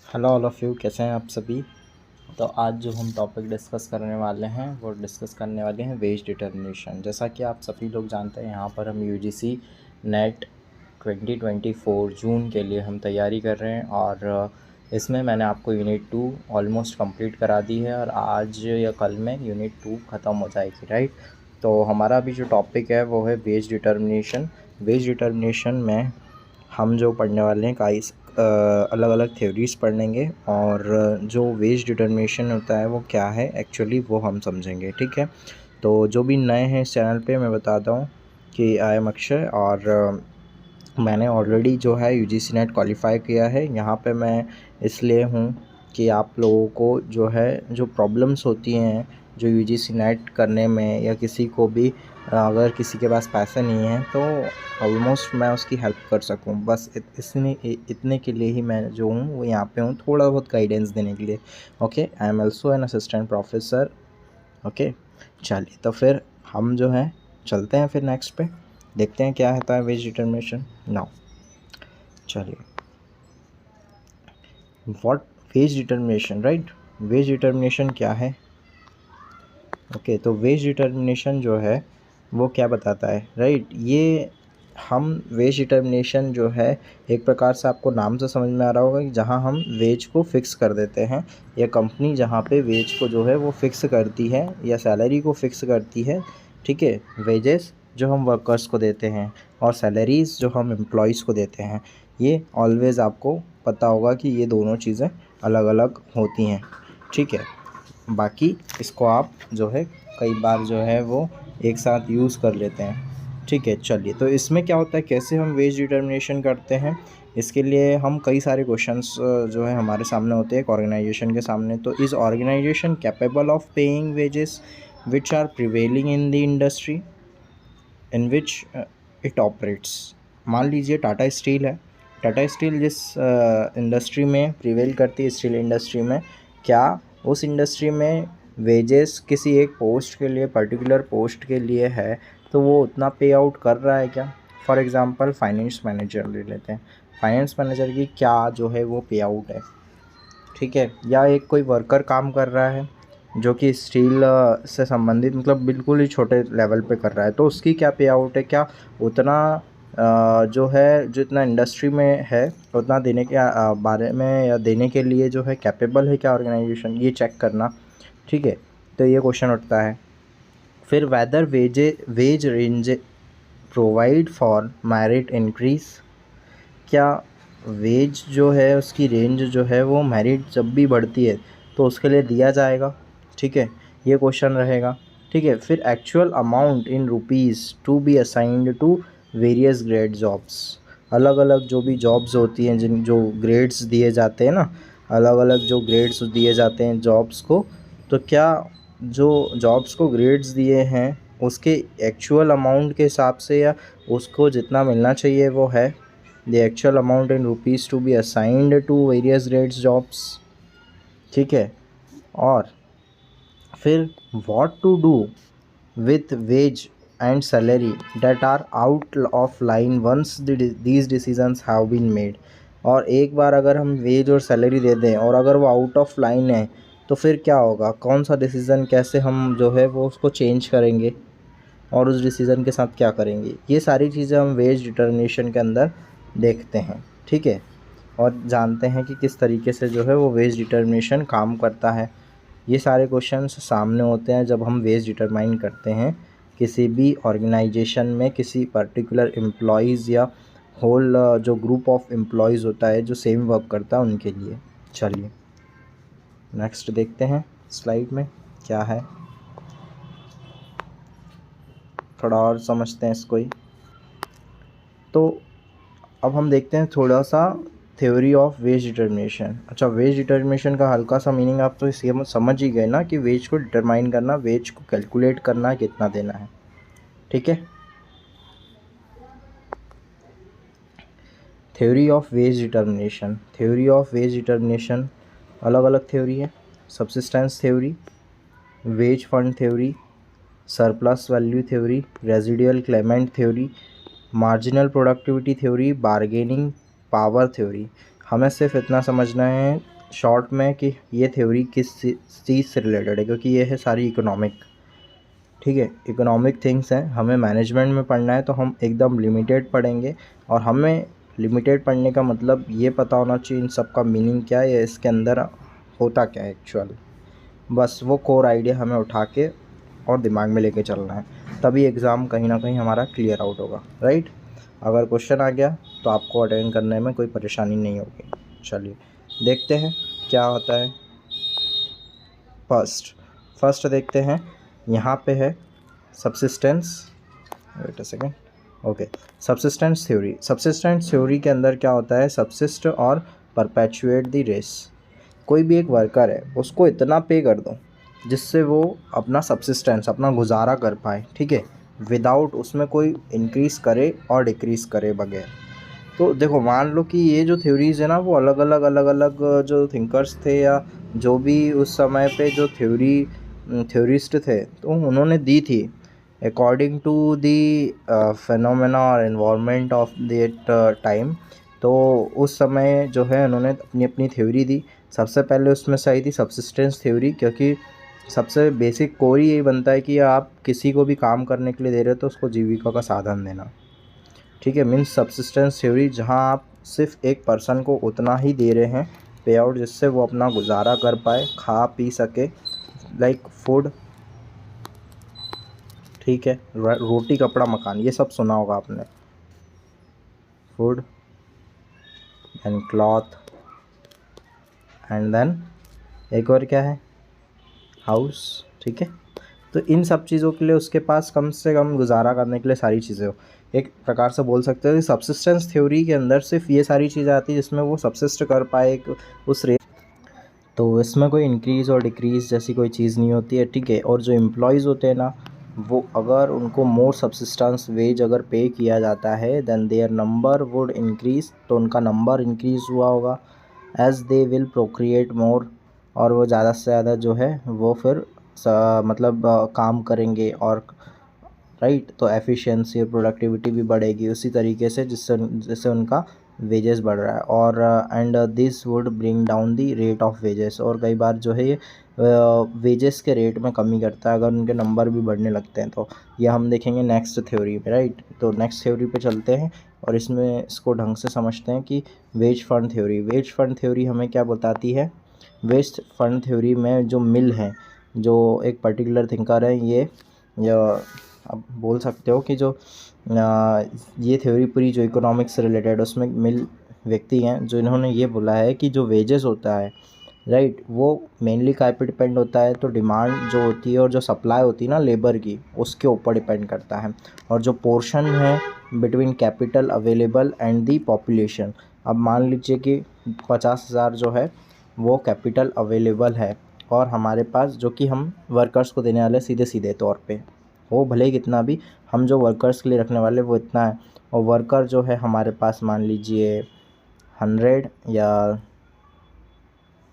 Hello all of you, कैसे हैं आप सभी। तो आज जो हम टॉपिक डिस्कस करने वाले हैं वो डिस्कस करने वाले हैं वेज डिटर्मिनेशन। जैसा कि आप सभी लोग जानते हैं, यहाँ पर हम यूजीसी नेट 2024 जून के लिए हम तैयारी कर रहे हैं और इसमें मैंने आपको यूनिट 2 ऑलमोस्ट कंप्लीट करा दी है और आज या कल में यूनिट 2 ख़त्म हो जाएगी, राइट। तो हमारा अभी जो टॉपिक है वो है वेज डिटर्मिनेशन। वेज डिटर्मिनेशन में हम जो पढ़ने वाले हैं कई अलग अलग थ्योरीज़ पढ़ेंगे और जो वेज डिटर्मिनेशन होता है वो क्या है एक्चुअली वो हम समझेंगे, ठीक है। तो जो भी नए हैं इस चैनल पे मैं बताता हूँ कि आई एम अक्षय और मैंने ऑलरेडी जो है यूजीसी नेट क्वालिफाई किया है। यहाँ पे मैं इसलिए हूँ कि आप लोगों को जो है जो प्रॉब्लम्स होती हैं जो यूजीसी नेट करने में, या किसी को भी अगर किसी के पास पैसे नहीं हैं तो ऑलमोस्ट मैं उसकी हेल्प कर सकूं, बस इतने के लिए ही मैं जो हूँ वो यहाँ पे हूँ, थोड़ा बहुत गाइडेंस देने के लिए। Okay, I am also an assistant professor. Okay, चलिए तो फिर हम जो है चलते हैं फिर नेक्स्ट पे, देखते हैं क्या होता है वेज डिटर्मिनेशन नाउ। चलिए, what wage determination, right. Wage determination क्या है? ओके, तो वेज डिटर्मिनेशन जो है वो क्या बताता है, राइट। ये हम वेज डिटर्मिनेशन जो है एक प्रकार से आपको नाम से समझ में आ रहा होगा कि जहाँ हम वेज को फिक्स कर देते हैं, या कंपनी जहाँ पे वेज को जो है वो फिक्स करती है या सैलरी को फिक्स करती है, ठीक है। वेजेस जो हम वर्कर्स को देते हैं और सैलरीज़ जो हम एम्प्लॉयज़ को देते हैं, ये ऑलवेज़ आपको पता होगा कि ये दोनों चीज़ें अलग अलग होती हैं, ठीक है। बाकी इसको आप जो है कई बार जो है वो एक साथ यूज़ कर लेते हैं, ठीक है। चलिए, तो इसमें क्या होता है, कैसे हम वेज डिटर्मिनेशन करते हैं, इसके लिए हम कई सारे क्वेश्चंस जो है हमारे सामने होते हैं एक ऑर्गेनाइजेशन के सामने। तो is organisation capable of paying wages which are prevailing in the industry in which it operates. मान लीजिए टाटा स्टील है। टाटा स्टील जिस इंडस्ट्री में प्रिवेल करती है, स्टील इंडस्ट्री में, क्या उस इंडस्ट्री में वेजेस किसी एक पोस्ट के लिए, पर्टिकुलर पोस्ट के लिए है तो वो उतना पे आउट कर रहा है क्या? फॉर एग्ज़ाम्पल फाइनेंस मैनेजर ले लेते हैं। फाइनेंस मैनेजर की क्या जो है वो पे आउट है, ठीक है। या एक कोई वर्कर काम कर रहा है जो कि स्टील से संबंधित, मतलब बिल्कुल ही छोटे लेवल पे कर रहा है, तो उसकी क्या पे आउट है, क्या उतना जो है जितना इंडस्ट्री में है उतना देने के बारे में या देने के लिए जो है कैपेबल है क्या ऑर्गेनाइजेशन, ये चेक करना, ठीक है। तो ये क्वेश्चन उठता है। फिर whether wage range provide for merit increase. क्या वेज जो है उसकी रेंज जो है वो मेरिट जब भी बढ़ती है तो उसके लिए दिया जाएगा, ठीक है। ये क्वेश्चन रहेगा, ठीक है। फिर actual amount in rupees to be assigned to various grade jobs. अलग अलग जो भी जॉब्स होती हैं, जिन जो ग्रेड्स दिए जाते हैं ना, अलग अलग जो ग्रेड्स दिए जाते हैं जॉब्स को, तो क्या जो जॉब्स को ग्रेड्स दिए हैं उसके एक्चुअल अमाउंट के हिसाब से, या उसको जितना मिलना चाहिए वो है, the actual amount in rupees to be assigned to various grades jobs, ठीक है। और फिर what to do with wage and salary that are out of line once these decisions have been made। और एक बार अगर हम वेज और salary दे दें और अगर वो आउट ऑफ लाइन है तो फिर क्या होगा, कौन सा डिसीज़न, कैसे हम जो है वो उसको चेंज करेंगे और उस डिसीज़न के साथ क्या करेंगे, ये सारी चीज़ें हम वेज डिटर्मिनेशन के अंदर देखते हैं, ठीक है। और जानते हैं कि किस तरीके से जो है वो वेज डिटर्मिनेशन काम करता है। ये सारे क्वेश्चंस सामने होते हैं जब हम वेज डिटरमाइन करते हैं किसी भी ऑर्गेनाइजेशन में, किसी पर्टिकुलर एम्प्लॉयज़ या होल जो ग्रुप ऑफ एम्प्लॉयज़ होता है जो सेम वर्क करता है उनके लिए। चलिए नेक्स्ट देखते हैं स्लाइड में क्या है, थोड़ा और समझते हैं इसको ही। तो अब हम देखते हैं थोड़ा सा थ्योरी ऑफ वेज डिटर्मिनेशन। अच्छा, वेज डिटर्मिनेशन का हल्का सा मीनिंग आप तो इसे समझ ही गए ना कि वेज को डिटरमाइन करना, वेज को कैलकुलेट करना, कितना देना है, ठीक है। Theory of wage determination. Theory of wage determination अलग अलग थ्योरी है। Subsistence theory, wage fund theory, surplus value theory, residual claimant theory, marginal productivity theory, bargaining power theory. हमें सिर्फ इतना समझना है शॉर्ट में कि ये थ्योरी किस चीज़ से रिलेटेड है, क्योंकि ये है सारी इकोनॉमिक, ठीक है, इकोनॉमिक थिंग्स हैं। हमें मैनेजमेंट में पढ़ना है तो हम एकदम लिमिटेड पढ़ेंगे, और हमें लिमिटेड पढ़ने का मतलब ये पता होना चाहिए इन सब का मीनिंग क्या है या इसके अंदर होता क्या है एक्चुअल। बस वो कोर आइडिया हमें उठा के और दिमाग में लेके चलना है, तभी एग्ज़ाम कहीं ना कहीं हमारा क्लियर आउट होगा, राइट। अगर क्वेश्चन आ गया तो आपको अटेंड करने में कोई परेशानी नहीं होगी। चलिए देखते हैं क्या होता है। फर्स्ट देखते हैं, यहाँ पे है subsistence, wait a second, okay, subsistence theory के अंदर क्या होता है, सब्सिस्ट और परपेचुएट द रेस। कोई भी एक वर्कर है, उसको इतना पे कर दो जिससे वो अपना सब्सिस्टेंस, अपना गुजारा कर पाए, ठीक है, विदाउट उसमें कोई इंक्रीज़ करे और डिक्रीज़ करे बगैर। तो देखो मान लो कि ये जो थ्योरीज़ है ना, वो अलग अलग जो थिंकर्स थे या जो भी उस समय पे जो थ्योरिस्ट थे, तो उन्होंने दी थी अकॉर्डिंग टू दी फेनोमेना और एनवायरनमेंट ऑफ दैट टाइम। तो उस समय जो है उन्होंने अपनी अपनी थ्योरी दी। सबसे पहले उसमें से आई थी सब्सिस्टेंस थ्योरी, क्योंकि सबसे बेसिक कोर ही यही बनता है कि आप किसी को भी काम करने के लिए दे रहे हो तो उसको जीविका का साधन देना, ठीक है, मीन्स सब्सिस्टेंस थ्योरी, जहाँ आप सिर्फ एक पर्सन को उतना ही दे रहे हैं पे आउट जिससे वो अपना गुजारा कर पाए, खा पी सके, लाइक फूड, ठीक है, रोटी कपड़ा मकान, ये सब सुना होगा आपने, food and cloth and then एक और क्या है, हाउस, ठीक है। तो इन सब चीज़ों के लिए उसके पास कम से कम गुजारा करने के लिए सारी चीज़ें हो। एक प्रकार से बोल सकते हो कि सब्सिस्टेंस थ्योरी के अंदर सिर्फ ये सारी चीज़ें आती है जिसमें वो सब्सिस्ट कर पाए उस रेट, तो इसमें कोई इंक्रीज़ और डिक्रीज़ जैसी कोई चीज़ नहीं होती है, ठीक है। और जो एम्प्लॉयज़ होते हैं ना, वो अगर उनको मोर सब्सिस्टेंस वेज अगर पे किया जाता है then their number would increase, तो उनका नंबर इंक्रीज़ हुआ होगा, as they will procreate more, और वो ज़्यादा से ज़्यादा जो है वो फिर मतलब काम करेंगे, और राइट, तो एफिशिएंसी और प्रोडक्टिविटी भी बढ़ेगी उसी तरीके से जिससे उनका वेजेस बढ़ रहा है, और and this would bring down the rate of wages, और कई बार जो है ये वेजेस के रेट में कमी करता है अगर उनके नंबर भी बढ़ने लगते हैं। तो ये हम देखेंगे नेक्स्ट थ्योरी में, राइट। तो नेक्स्ट थ्योरी पे चलते हैं और इसमें इसको ढंग से समझते हैं कि वेज फंड थ्योरी हमें क्या बताती है। वेज फंड थ्योरी में जो मिल है, जो एक पर्टिकुलर थिंकर है, ये आप बोल सकते हो कि जो ये थ्योरी पूरी जो इकोनॉमिक्स से रिलेटेड, उसमें मिल व्यक्ति हैं जो इन्होंने ये बोला है कि जो वेजेस होता है, राइट, वो मेनली काय पे डिपेंड होता है, तो डिमांड जो होती है और जो सप्लाई होती है ना लेबर की, उसके ऊपर डिपेंड करता है, और जो पोर्शन है between capital available and the population. अब मान लीजिए कि 50,000 जो है वो कैपिटल अवेलेबल है, और हमारे पास जो कि हम वर्कर्स को देने वाले सीधे सीधे तौर पे हो, भले ही कितना भी हम जो वर्कर्स के लिए रखने वाले वो इतना है, और वर्कर जो है हमारे पास मान लीजिए 100, या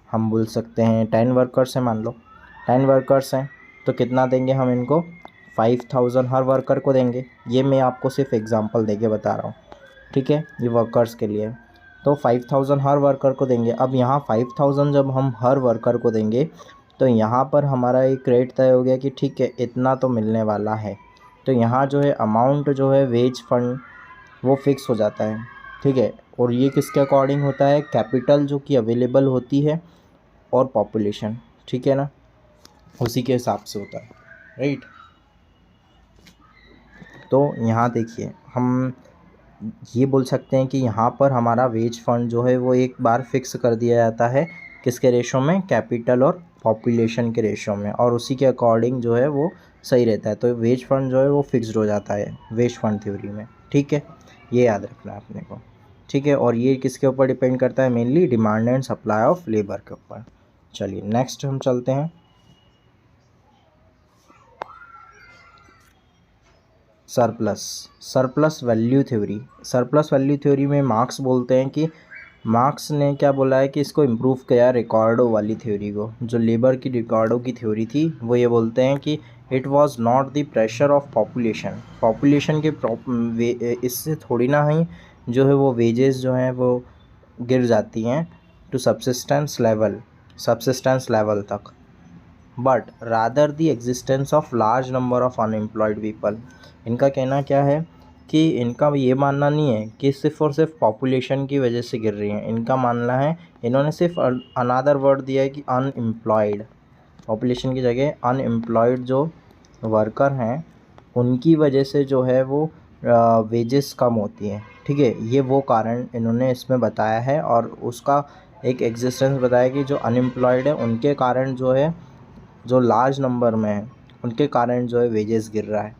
हम बोल सकते हैं 10 वर्कर्स हैं, मान लो 10 वर्कर्स हैं, तो कितना देंगे हम इनको, 5,000 हर वर्कर को देंगे। ये मैं आपको सिर्फ एग्जांपल देके बता रहा हूँ, ठीक है, ये वर्कर्स के लिए, तो 5,000 हर वर्कर को देंगे। अब यहाँ 5,000 जब हम हर वर्कर को देंगे तो यहाँ पर हमारा एक रेट तय हो गया कि ठीक है इतना तो मिलने वाला है, तो यहाँ जो है अमाउंट जो है वेज फंड वो फिक्स हो जाता है, ठीक है। और ये किसके अकॉर्डिंग होता है, कैपिटल जो कि अवेलेबल होती है और पॉपुलेशन, ठीक है ना, उसी के हिसाब से होता है, राइट। तो यहाँ देखिए हम ये बोल सकते हैं कि यहाँ पर हमारा वेज फंड जो है वो एक बार फिक्स कर दिया जाता है, किसके रेशो में, कैपिटल और पॉपुलेशन के रेशो में, और उसी के अकॉर्डिंग जो है वो सही रहता है। तो वेज फंड जो है वो फिक्स्ड हो जाता है वेज फंड थ्योरी में, ठीक है, ये याद रखना है अपने को, ठीक है। और ये किसके ऊपर डिपेंड करता है, mainly demand and supply of labour के ऊपर। चलिए नेक्स्ट हम चलते हैं, सरप्लस वैल्यू थ्योरी में मार्क्स बोलते हैं कि मार्क्स ने क्या बोला है कि इसको इम्प्रूव किया रिकॉर्डो वाली थ्योरी को, जो लेबर की रिकॉर्डो की थ्योरी थी, वो ये बोलते हैं कि it was not the pressure of population के इससे थोड़ी ना ही जो है वो वेजेस जो हैं वो गिर जाती हैं टू सब्सिस्टेंस लेवल तक, but rather the existence of large number of unemployed people. इनका कहना क्या है कि इनका ये मानना नहीं है कि सिर्फ और सिर्फ पॉपुलेशन की वजह से गिर रही है, इनका मानना है, इन्होंने सिर्फ अनदर वर्ड दिया है कि अनएम्प्लॉयड, पॉपुलेशन की जगह अनएम्प्लॉयड जो वर्कर हैं उनकी वजह से जो है वो वेजेस कम होती हैं। ठीक है, ये वो कारण इन्होंने इसमें बताया है और उसका एक एग्जिस्टेंस बताया कि जो अनएम्प्लॉयड है उनके कारण जो है, जो लार्ज नंबर में है उनके कारण जो है वेजेस गिर रहा है,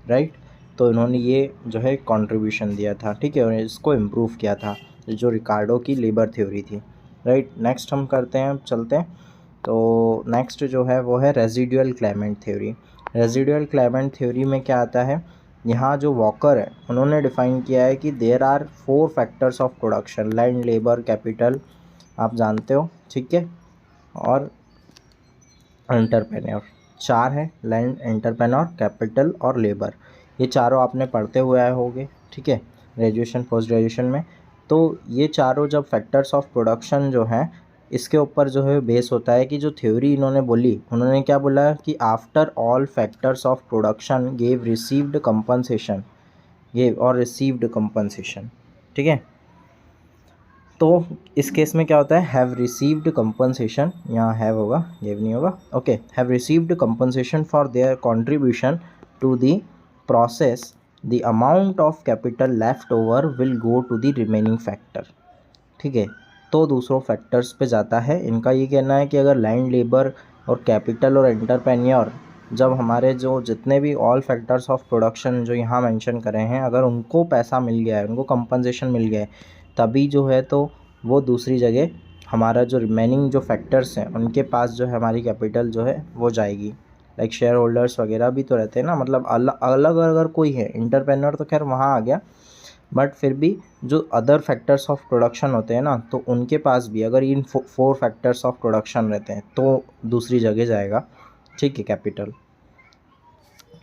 राइट। तो इन्होंने ये जो है कंट्रीब्यूशन दिया था, ठीक है, और इसको इम्प्रूव किया था, जो रिकार्डो की लेबर थ्योरी थी, राइट। नेक्स्ट हम करते हैं, चलते हैं। तो नेक्स्ट जो है वो है residual claimant theory. Residual claimant theory में क्या आता है, यहाँ जो वॉकर है उन्होंने डिफ़ाइन किया है कि there are 4 factors of production, land, labour, capital, आप जानते हो, ठीक है, और एंटरप्रेन्योर। 4 है, लैंड, एंटरप्रेन्योर, कैपिटल और लेबर। ये चारों आपने पढ़ते हुए आए होंगे, ठीक है, ग्रेजुएशन पोस्ट ग्रेजुएशन में। तो ये चारों जब फैक्टर्स ऑफ प्रोडक्शन जो हैं इसके ऊपर जो है बेस होता है कि जो थ्योरी इन्होंने बोली, उन्होंने क्या बोला कि after all factors of production gave received compensation, gave और रिसीव्ड कंपनसेशन, ठीक है। तो इस केस में क्या होता है, हैव रिसीव्ड कंपनसेशन, यहाँ हैव होगा, गेव नहीं होगा, okay, have received compensation for their contribution to the process, the amount of capital left over will go to the remaining factor, ठीक है। तो दूसरों फैक्टर्स पे जाता है। इनका ये कहना है कि अगर लैंड, लेबर और कैपिटल और एंटरप्रेन्योर, जब हमारे जो जितने भी ऑल फैक्टर्स ऑफ प्रोडक्शन जो यहाँ मेंशन करे हैं, अगर उनको पैसा मिल गया है, उनको कंपनसेशन मिल गया है, तभी जो है तो वो दूसरी जगह हमारा जो रिमेनिंग जो फैक्टर्स हैं उनके पास जो है हमारी कैपिटल जो है वो जाएगी। लाइक शेयर होल्डर्स वगैरह भी तो रहते हैं ना, मतलब अलग अलग अगर कोई है, एंटरप्रेन्योर तो खैर वहाँ आ गया, बट फिर भी जो अदर फैक्टर्स ऑफ प्रोडक्शन होते हैं ना, तो उनके पास भी अगर इन 4 फैक्टर्स ऑफ प्रोडक्शन रहते हैं तो दूसरी जगह जाएगा, ठीक है, कैपिटल,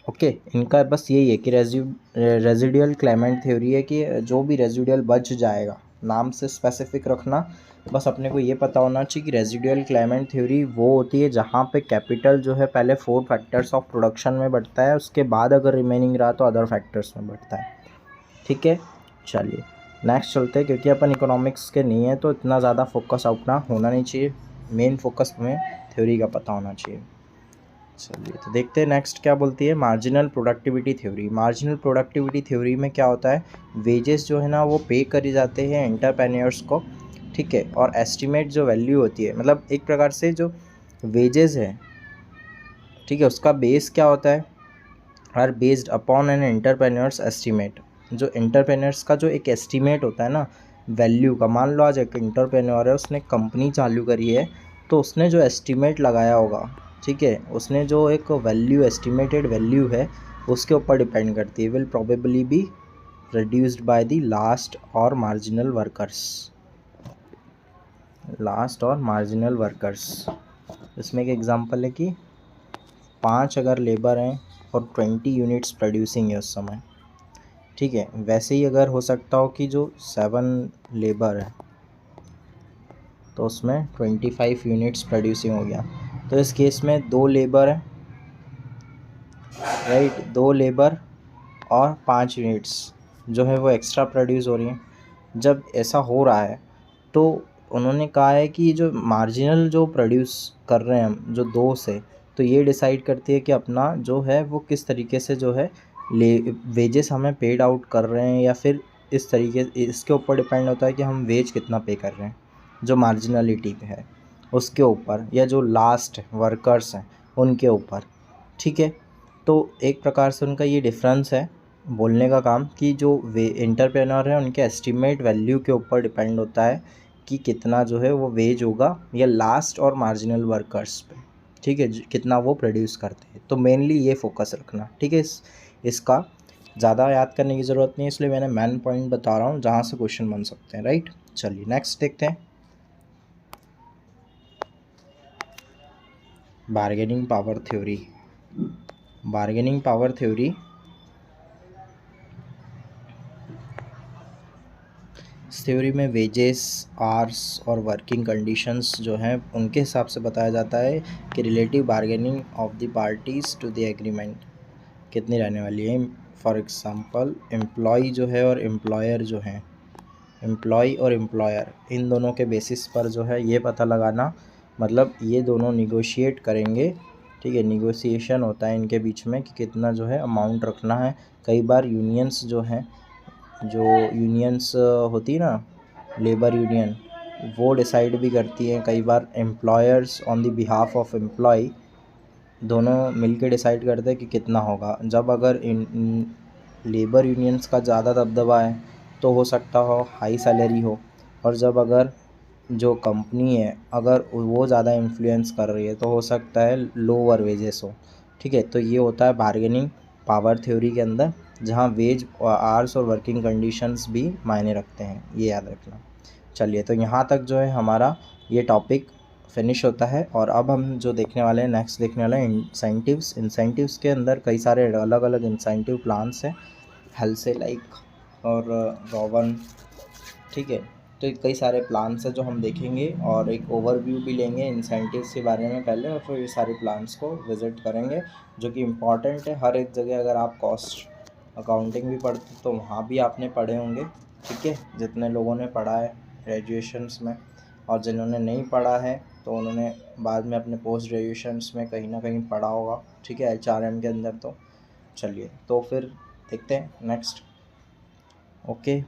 ओके। इनका बस यही है कि रेजिडुअल क्लेमेंट थ्योरी है कि जो भी रेजिडुअल बच जाएगा, नाम से स्पेसिफिक रखना, बस अपने को ये पता होना चाहिए कि रेजिडुअल क्लेमेंट थ्योरी वो होती है जहाँ पे कैपिटल जो है पहले 4 फैक्टर्स ऑफ प्रोडक्शन में बढ़ता है, उसके बाद अगर रिमेनिंग रहा तो अदर फैक्टर्स में बढ़ता है, ठीक है। चलिए नेक्स्ट चलते हैं, क्योंकि अपन इकोनॉमिक्स के नहीं है तो इतना ज़्यादा फोकस अपना होना नहीं चाहिए, मेन फोकस हमें थ्योरी का पता होना चाहिए। चलिए तो देखते हैं नेक्स्ट क्या बोलती है, marginal productivity theory. Marginal productivity theory में क्या होता है, वेजेस जो है ना वो पे करी जाते हैं एंटरप्रेन्योर्स को, ठीक है, और एस्टिमेट जो वैल्यू होती है, मतलब एक प्रकार से जो वेजेस है, ठीक है, उसका बेस क्या होता है, are based upon an entrepreneur's estimate. जो एंटरप्रेन्योर्स का जो एक एस्टिमेट होता है ना वैल्यू का, मान लो आज एक एंटरप्रेन्योर है, उसने कंपनी चालू करी है, तो उसने जो एस्टिमेट लगाया होगा, ठीक है, उसने जो एक वैल्यू एस्टिमेटेड वैल्यू है उसके ऊपर डिपेंड करती है, will probably be reduced by the last और मार्जिनल वर्कर्स, लास्ट और मार्जिनल वर्कर्स। इसमें एक एग्जांपल है कि 5 अगर लेबर हैं और 20 यूनिट्स प्रोड्यूसिंग है उस समय, ठीक है, वैसे ही अगर हो सकता हो कि जो 7 लेबर है तो उसमें 25 यूनिट्स प्रोड्यूसिंग हो गया, तो इस केस में 2 लेबर है, राइट, 2 लेबर और 5 यूनिट्स जो है वो एक्स्ट्रा प्रोड्यूस हो रही हैं। जब ऐसा हो रहा है तो उन्होंने कहा है कि जो मार्जिनल जो प्रोड्यूस कर रहे हैं हम जो 2 से, तो ये डिसाइड करती है कि अपना जो है वो किस तरीके से जो है वेजेस हमें पेड आउट कर रहे हैं, या फिर इस तरीके, इसके ऊपर डिपेंड होता है कि हम वेज कितना पे कर रहे हैं, जो मार्जिनलिटी पे है उसके ऊपर, या जो लास्ट वर्कर्स हैं उनके ऊपर, ठीक है। तो एक प्रकार से उनका ये डिफरेंस है बोलने का काम, कि जो वे एंटरप्रेन्योर है उनके एस्टिमेट वैल्यू के ऊपर डिपेंड होता है कि कितना जो है वो वेज होगा, या लास्ट और मार्जिनल वर्कर्स पे, ठीक है, कितना वो प्रोड्यूस करते हैं। तो मेनली ये फोकस रखना, ठीक है, इसका ज़्यादा याद करने की ज़रूरत नहीं है, इसलिए मैंने मेन पॉइंट बता रहा हूँ जहाँ से क्वेश्चन बन सकते हैं, राइट। चलिए नेक्स्ट देखते हैं, bargaining power theory. Bargaining power theory इस थ्योरी में वेजेस, आवर्स और वर्किंग कंडीशंस जो हैं उनके हिसाब से बताया जाता है कि relative bargaining of the parties to the agreement कितनी रहने वाली है। फॉर एग्ज़ाम्पल एम्प्लॉय जो है और एम्प्लॉयर जो हैं, एम्प्लॉय और एम्प्लॉयर इन दोनों के बेसिस पर जो है ये पता लगाना, मतलब ये दोनों निगोशिएट करेंगे, ठीक है, निगोशिएशन होता है इनके बीच में कि कितना जो है अमाउंट रखना है। कई बार यूनियंस जो हैं, जो यूनियंस होती है ना, लेबर यूनियन, वो डिसाइड भी करती हैं। कई बार employers on the behalf of employ दोनों मिलके डिसाइड करते हैं कि कितना होगा। जब अगर इन लेबर यूनियंस का ज़्यादा दबदबा है तो हो सकता हो हाई सैलरी हो, और जब अगर जो कंपनी है अगर वो ज़्यादा इन्फ्लुएंस कर रही है तो हो सकता है लोअर वेजेस हो, ठीक है। तो ये होता है बार्गेनिंग पावर थ्योरी के अंदर, जहाँ वेज और आवर्स और वर्किंग कंडीशंस भी मायने रखते हैं, ये याद रखना। चलिए, तो यहाँ तक जो है हमारा ये टॉपिक फिनिश होता है। और अब हम जो देखने वाले हैं, नेक्स्ट देखने वाले हैं इंसेंटिव्स। इंसेंटिव्स के अंदर कई सारे अलग अलग इंसेंटिव प्लान्स हैं, हेल्से लाइक और रोवन, ठीक है। तो कई सारे प्लान्स हैं जो हम देखेंगे और एक ओवरव्यू भी लेंगे इंसेंटिव्स के बारे में पहले, और फिर ये सारे प्लान्स को विज़िट करेंगे जो कि इम्पॉर्टेंट है हर एक जगह। अगर आप कॉस्ट अकाउंटिंग भी पढ़ते तो वहाँ भी आपने पढ़े होंगे, ठीक है, जितने लोगों ने पढ़ा है ग्रेजुएशंस में, और जिन्होंने नहीं पढ़ा है तो उन्होंने बाद में अपने पोस्ट ग्रेजुएशंस में कहीं ना कहीं पढ़ा होगा, ठीक है, HRM के अंदर। तो चलिए, तो फिर देखते हैं नेक्स्ट। ओके,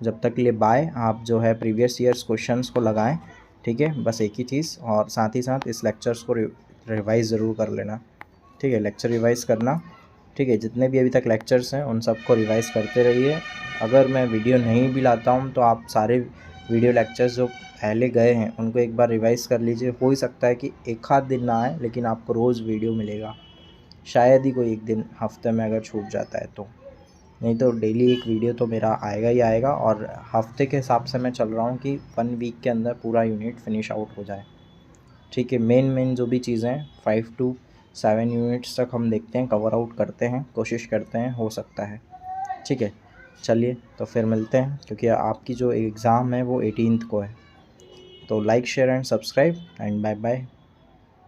जब तक के लिए बाय। आप जो है प्रीवियस ईयर्स क्वेश्चंस को लगाएं, ठीक है, बस एक ही चीज़, और साथ ही साथ इस लेक्चर्स को रिवाइज़ ज़रूर कर लेना, ठीक है, लेक्चर रिवाइज़ करना, ठीक है। जितने भी अभी तक लेक्चर्स हैं उन सबको रिवाइज़ करते रहिए। अगर मैं वीडियो नहीं भी लाता हूँ तो आप सारे वीडियो लेक्चर्स जो पहले गए हैं उनको एक बार रिवाइज़ कर लीजिए। हो ही सकता है कि एक आध दिन ना आए, लेकिन आपको रोज़ वीडियो मिलेगा। शायद ही कोई एक दिन हफ्ते में अगर छूट जाता है तो, नहीं तो डेली एक वीडियो तो मेरा आएगा ही आएगा। और हफ्ते के हिसाब से मैं चल रहा हूँ कि 1 वीक के अंदर पूरा यूनिट फिनिश आउट हो जाए, ठीक है। मेन जो भी चीज़ें हैं 5 to 7 यूनिट्स तक हम देखते हैं, कवर आउट करते हैं, कोशिश करते हैं, हो सकता है, ठीक है। चलिए, तो फिर मिलते हैं, क्योंकि आपकी जो एग्ज़ाम है वो 18th को है। तो like, share and subscribe and bye bye.